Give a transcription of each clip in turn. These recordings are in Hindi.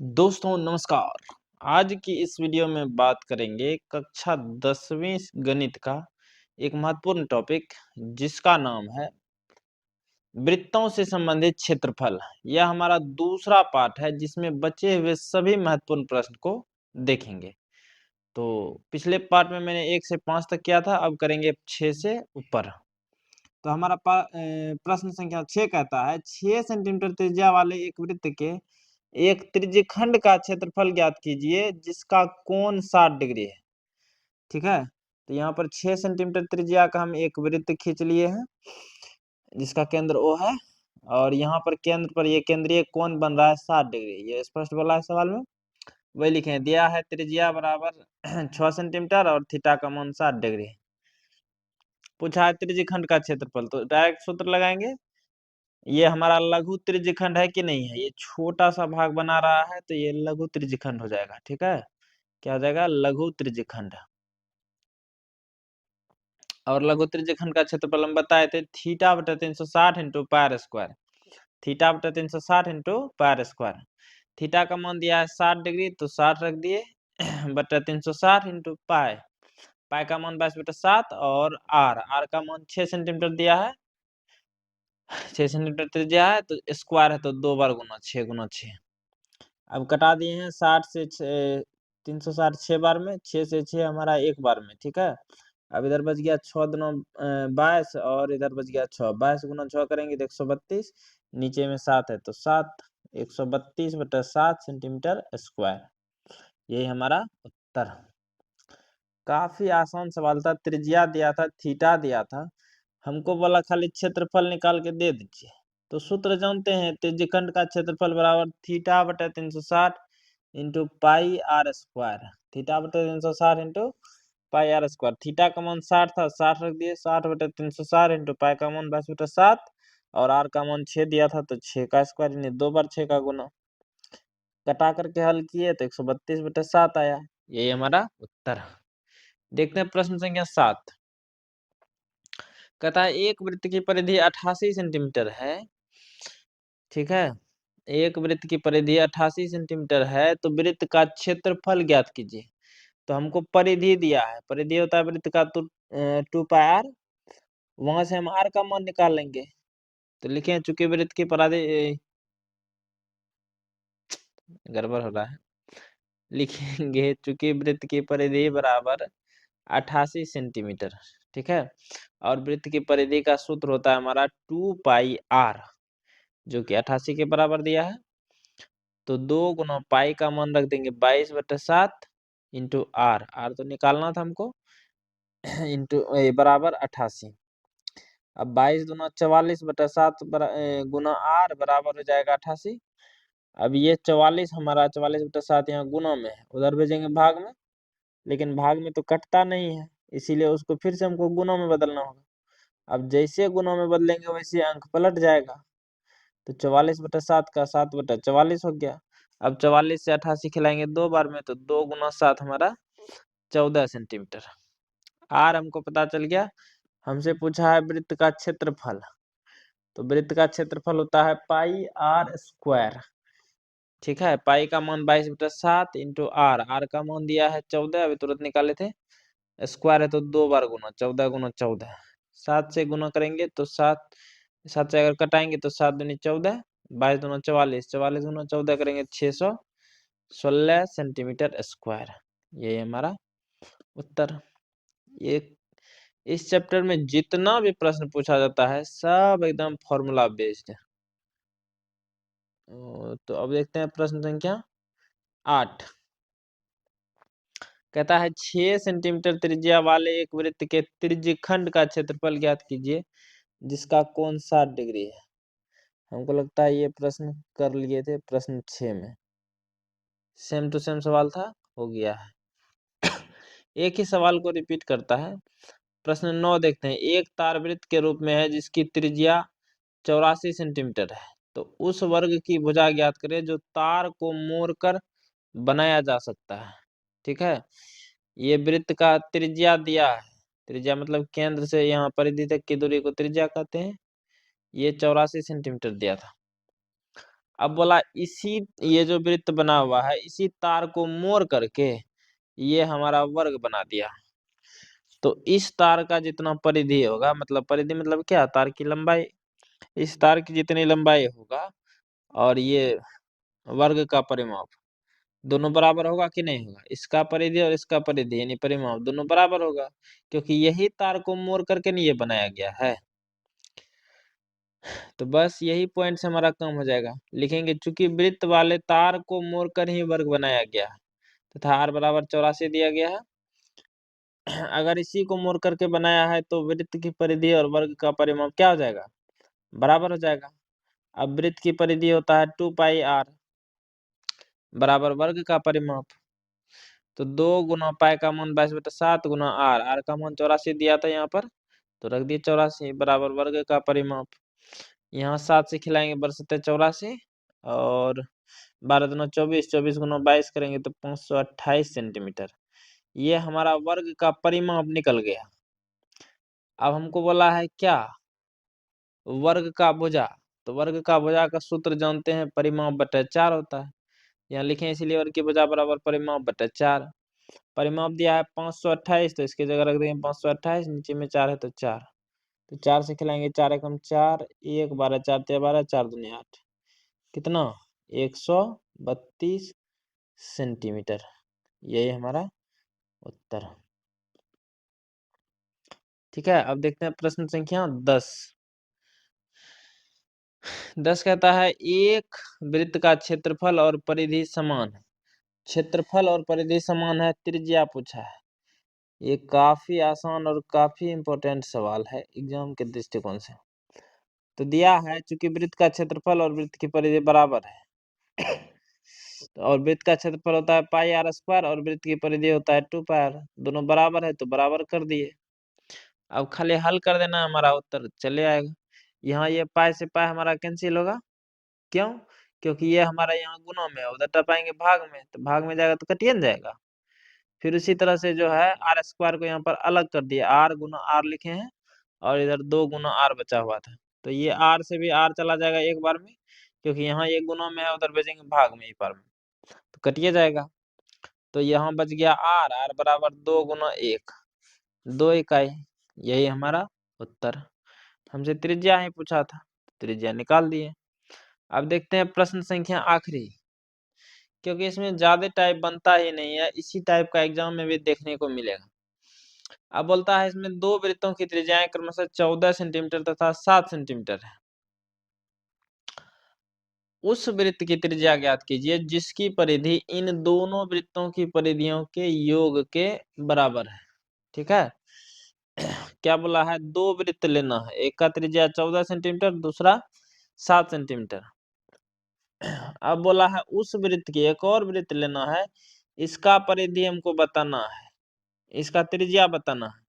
दोस्तों नमस्कार। आज की इस वीडियो में बात करेंगे कक्षा 10वीं गणित का एक महत्वपूर्ण टॉपिक जिसका नाम है वृत्तों से संबंधित क्षेत्रफल। यह हमारा दूसरा पार्ट है जिसमें बचे हुए सभी महत्वपूर्ण प्रश्न को देखेंगे। तो पिछले पार्ट में मैंने 1 से 5 तक किया था, अब करेंगे 6 से ऊपर। तो हमारा प्रश्न संख्या 6 कहता है 6 सेंटीमीटर त्रिज्या वाले एक वृत्त के एक त्रिज्यखंड का क्षेत्रफल ज्ञात कीजिए जिसका कोण 60 डिग्री है। ठीक है, तो यहाँ पर 6 सेंटीमीटर त्रिज्या का हम एक वृत्त खींच लिए हैं जिसका केंद्र O है और यहाँ पर केंद्र पर ये केंद्रीय कोण बन रहा है 60 डिग्री। ये स्पष्ट बोला है सवाल में, वही लिखे हैं। दिया है त्रिज्या बराबर 6 सेंटीमीटर और थीटा का मान 60 डिग्री। पूछा है त्रिज्यखंड का क्षेत्रफल, तो डायरेक्ट सूत्र लगाएंगे। ये हमारा लघु त्रिज्यखंड है कि नहीं है, ये छोटा सा भाग बना रहा है तो ये लघु त्रिज्यखंड हो जाएगा। ठीक है, क्या हो जाएगा? लघु त्रिज्यखंड। और लघु त्रिज्यखंड का क्षेत्रफल हम बताए थे थीटा बटा 360 इंटू पायर स्क्वायर। थीटा बटा 360 इंटू पायर स्क्वायर। थीटा का मान दिया है 60 डिग्री तो 60 रख दिए बटा 360 इंटू पाई। पाई का मान 22/7 और आर का मान 6 सेंटीमीटर दिया है। 6 सेंटीमीटर त्रिज्या है तो स्क्वायर है तो 2 बार गुना 6 गुना 6। अब कटा दिए हैं 60 से 360 6 बार में, 6 से 6 हमारा 1 बार में। ठीक है, अब इधर बच गया 6 दूना 22 और इधर बच गया 6। 22 गुना 6 करेंगे तो 132, नीचे में 7 है तो 7, 132/7 सेंटीमीटर स्क्वायर। यही हमारा उत्तर। काफी आसान सवाल था। त्रिज्या दिया था, थीटा दिया था, हमको बोला खाली क्षेत्रफल निकाल के दे दीजिए। तो सूत्र जानते हैं, त्रिज्यखंड का क्षेत्रफल बराबर थीटा बटा 360 into pi r square. Theta बटा 360 into pi r square. Theta का मान 60 था, 60 रख दिए। 60 बटा 360 इंटू पाई का मान 22/7 और आर का मान 6 दिया था तो 6 का स्क्वायर, यानी 2 बार 6 का गुना। कटा करके हल किए तो 132/7 आया। यही हमारा उत्तर। देखते हैं प्रश्न संख्या 7। कहता है एक वृत्त की परिधि 88 सेंटीमीटर है। ठीक है, एक वृत्त की परिधि 88 सेंटीमीटर है तो वृत्त का क्षेत्रफल ज्ञात कीजिए। तो हमको परिधि दिया है, परिधि होता है वृत्त का 2 पाई आर। वहां से हम आर का मान निकाल लेंगे। तो लिखे चूंकि वृत्त की परिधि गड़बड़ हो रहा है, लिखेंगे चूंकि वृत्त की परिधि बराबर 88 सेंटीमीटर। ठीक है, और वृत्त की परिधि का सूत्र होता है हमारा 2 पाई आर जो कि 88 के बराबर दिया है। तो 2 गुना पाई का मान रख देंगे 22/7 इंटू आर। आर तो निकालना था हमको इंटू बराबर 88। अब 22 दूना 44/7 गुना आर बराबर हो जाएगा 88। अब ये 44 हमारा 44/7 यहाँ गुना में है, उधर भेजेंगे भाग में, लेकिन भाग में तो कटता नहीं है, इसीलिए उसको फिर से हमको गुना में बदलना होगा। अब जैसे गुना में बदलेंगे वैसे अंक पलट जाएगा। तो 44/7 का 7/44 हो गया। अब 44 से 88 खिलाएंगे 2 बार में तो 2 गुना 7 हमारा 14 सेंटीमीटर। आर हमको पता चल गया। हमसे पूछा है वृत्त का क्षेत्रफल, तो वृत्त का क्षेत्रफल होता है पाई आर स्क्वायर। ठीक है, पाई का मान 22/7 इंटू आर। आर का मान दिया है 14, अभी तुरंत निकाले थे। स्क्वायर है तो 2 बार गुना, 14 गुना 14। 7 से गुना करेंगे तो 7, 7 से अगर कटाएंगे तो 7 दूनी 14, 22 दूना 44, 44 गुना 14 करेंगे 616 सेंटीमीटर स्क्वायर। ये हमारा उत्तर। ये इस चैप्टर में जितना भी प्रश्न पूछा जाता है सब एकदम फॉर्मूला बेस्ड है। तो अब देखते हैं प्रश्न संख्या 8। कहता है 6 सेंटीमीटर त्रिज्या वाले एक वृत्त के त्रिज्यखंड का क्षेत्रफल ज्ञात कीजिए जिसका कोण 60 डिग्री है। हमको लगता है ये प्रश्न कर लिए थे प्रश्न 6 में, सेम टू सेम सवाल था, हो गया है। एक ही सवाल को रिपीट करता है। प्रश्न 9 देखते हैं। एक तार वृत्त के रूप में है जिसकी त्रिज्या 84 सेंटीमीटर है, तो उस वर्ग की भुजा ज्ञात करें जो तार को मोड़कर बनाया जा सकता है। ठीक है, ये वृत्त का त्रिज्या दिया है। त्रिज्या मतलब केंद्र से यहाँ परिधि तक की दूरी को त्रिज्या कहते हैं। ये 84 सेंटीमीटर दिया था। अब बोला इसी ये जो वृत्त बना हुआ है इसी तार को मोड़ करके ये हमारा वर्ग बना दिया। तो इस तार का जितना परिधि होगा, मतलब परिधि मतलब क्या, तार की लंबाई, इस तार की जितनी लंबाई होगा और ये वर्ग का परिमाप दोनों बराबर होगा कि नहीं होगा? इसका परिधि और इसका परिधि यानी परिमाप दोनों बराबर होगा, क्योंकि यही तार को मोड़ करके नहीं ये बनाया गया है। तो बस यही पॉइंट से हमारा काम हो जाएगा। लिखेंगे चूंकि वृत्त वाले तार को मोड़ कर ही वर्ग बनाया गया है तथा r बराबर 84 दिया गया है। अगर इसी को मोड़ करके बनाया है तो वृत्त की परिधि और वर्ग का परिमाप क्या हो जाएगा? बराबर हो जाएगा। अब वृत्त की परिधि होता है 2 पाई r बराबर वर्ग का परिमाप। तो 2 गुना पाई का मान 22/7 गुना r का मान 84 दिया था यहाँ पर, तो रख दिए 84 बराबर वर्ग का परिमाप। यहाँ 7 से खिलाएंगे 12×7 = 84 और 12 दूना 24, 24 गुना 22 करेंगे तो 528 सेंटीमीटर। ये हमारा वर्ग का परिमाप निकल गया। अब हमको बोला है क्या? वर्ग का भुजा। तो वर्ग का भुजा का सूत्र जानते हैं, परिमाप बटा 4 होता है। यहाँ लिखे इसीलिए वर्ग की भुजा बराबर परिमाप बटा 4। परिमाप दिया है 528, तो इसकी जगह रख देंगे 528, नीचे में 4 है तो 4। तो 4 से खिलाएंगे 4 एकम 4, 1 12 4 13 12, 4 दूनी 8, कितना? 132 सेंटीमीटर। यही हमारा उत्तर। ठीक है, अब देखते हैं प्रश्न संख्या 10। 10 कहता है एक वृत्त का क्षेत्रफल और परिधि समान है। क्षेत्रफल और परिधि समान है, त्रिज्या पूछा है। ये काफी आसान और काफी इम्पोर्टेंट सवाल है एग्जाम के दृष्टिकोण से। तो दिया है चूंकि वृत्त का क्षेत्रफल और वृत्त की परिधि बराबर है और वृत्त का क्षेत्रफल होता है पाई r स्क्वायर और वृत्त की परिधि होता है 2 पाई r, दोनों बराबर है तो बराबर कर दिए। अब खाली हल कर देना, हमारा उत्तर चले आएगा। यहाँ ये पाई से पाई हमारा कैंसिल होगा, क्यों? क्योंकि ये हमारा यहाँ गुणा में है, उधर टपाएंगे भाग में, तो भाग में जाएगा तो कटियन जाएगा। फिर उसी तरह से जो है r स्क्वायर को यहाँ पर अलग कर दिया, r गुना r लिखे हैं और इधर 2 गुना r बचा हुआ था, तो ये r से भी r चला जाएगा एक बार में, क्योंकि यहाँ ये गुना में है, उधर भेजेंगे भाग में एक बार में, तो कटिए जाएगा। तो यहाँ बच गया r बराबर 2 गुना 1, 2 इकाई। यही हमारा उत्तर। हमसे त्रिज्या ही पूछा था, त्रिज्या निकाल दिए। अब देखते हैं प्रश्न संख्या आखिरी, क्योंकि इसमें ज्यादा टाइप बनता ही नहीं है, इसी टाइप का एग्जाम में भी देखने को मिलेगा। अब बोलता है इसमें दो वृत्तों की त्रिज्याएं क्रमशः 14 सेंटीमीटर तथा 7 सेंटीमीटर है। उस वृत्त की त्रिज्या ज्ञात कीजिए जिसकी परिधि इन दोनों वृत्तों की परिधियों के योग के बराबर है। ठीक है, क्या बोला है? दो वृत्त लेना है, एक का त्रिज्या 14 सेंटीमीटर, दूसरा 7 सेंटीमीटर। अब बोला है उस वृत्त की एक और वृत्त लेना है, इसका परिधि हमको बताना है, इसका त्रिज्या बताना है।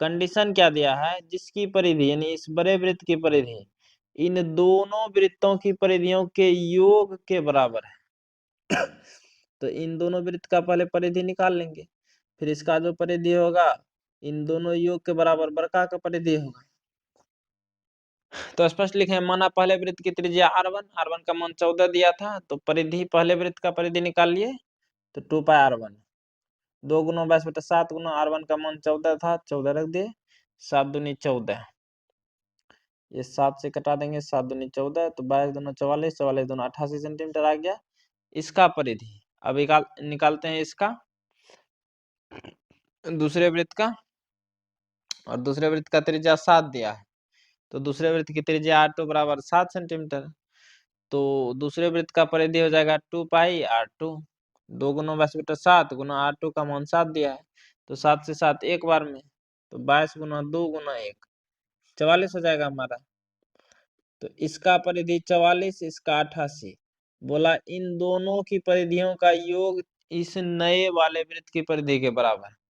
कंडीशन क्या दिया है? जिसकी परिधि यानी इस बड़े वृत्त की परिधि इन दोनों वृत्तों की परिधियों के योग के बराबर है। तो इन दोनों वृत्त का पहले परिधि निकाल लेंगे, फिर इसका जो परिधि होगा इन दोनों योग के बराबर बड़का का परिधि होगा। तो स्पष्ट लिखे, माना पहले वृत्त की त्रिज्या r1 का मान 14 दिया था, तो परिधि पहले वृत्त का परिधि निकाल लिए, तो 2 पाई r1, 2 गुना 22/7 गुना r1 का मान 14 था, 14 रख दिए, 7 दूनी 14, ये 7 से कटा देंगे, 7 दूनी 14, तो 22 दूना 44, 44 दूना 88 सेंटीमीटर आ गया इसका परिधि। अब निकालते हैं इसका दूसरे वृत्त का, और दूसरे वृत्त का त्रिज्या 7 दिया है, तो दूसरे वृत्त की त्रिज्या r2 बराबर 7 सेंटीमीटर, तो दूसरे वृत्त का परिधि हो जाएगा 2 पाई r2, 2 गुना 22/7 गुना r2 का मान 7 दिया है, तो 7 से 7 एक बार में, तो 22 गुना 2 गुना 1, 44 हो जाएगा हमारा। तो इसका परिधि 44, इसका 88। बोला इन दोनों की परिधियों का योग इस नए वाले वृत्त की परिधि के बराबर।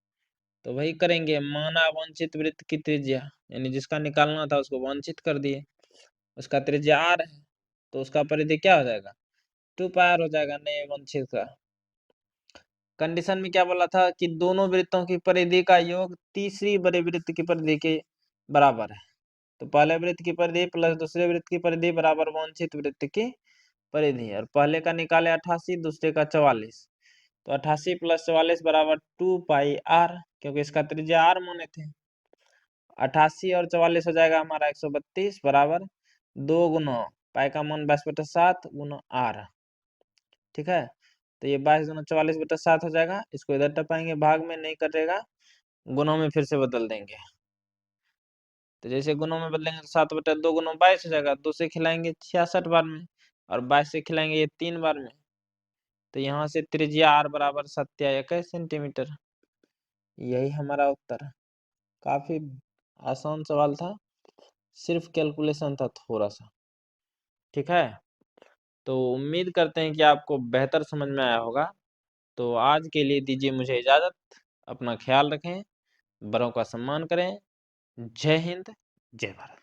तो वही करेंगे, माना वांछित वृत्त की त्रिज्या, यानी जिसका निकालना था उसको वांछित कर दिए, उसका त्रिज्या r है, तो उसका परिधि क्या हो जाएगा? 2 पाई r हो जाएगा नए वांछित का। कंडीशन में क्या बोला था कि दोनों वृत्तों की परिधि का योग तीसरी बड़े वृत्त की परिधि के बराबर है। तो पहले वृत्त की परिधि प्लस दूसरे वृत्त की परिधि बराबर वांछित वृत्त की परिधि, और पहले का निकाले 88, दूसरे का 44, तो 88 + 44 बराबर 2 पाई r, क्योंकि इसका त्रिज्या r माने थे। 88 और 44 हो जाएगा हमारा 132 बराबर 2 गुना पाई का मान 22/7 गुना r, ठीक है। तो ये 22 गुना 44/7 हो जाएगा, इसको इधर टपाएंगे, भाग में नहीं कटेगा, गुणों में फिर से बदल देंगे। तो जैसे गुणों में बदलेंगे तो 7/2 गुना 22 हो जाएगा, 2 से खिलाएंगे 66 बार में, और 22 से खिलाएंगे ये 3 बार में, तो यहाँ से त्रिज्या r बराबर 27 सेंटीमीटर। यही हमारा उत्तर। काफी आसान सवाल था, सिर्फ कैलकुलेशन था थोड़ा सा, ठीक है। तो उम्मीद करते हैं कि आपको बेहतर समझ में आया होगा। तो आज के लिए दीजिए मुझे इजाजत, अपना ख्याल रखें, बड़ों का सम्मान करें। जय हिंद, जय भारत।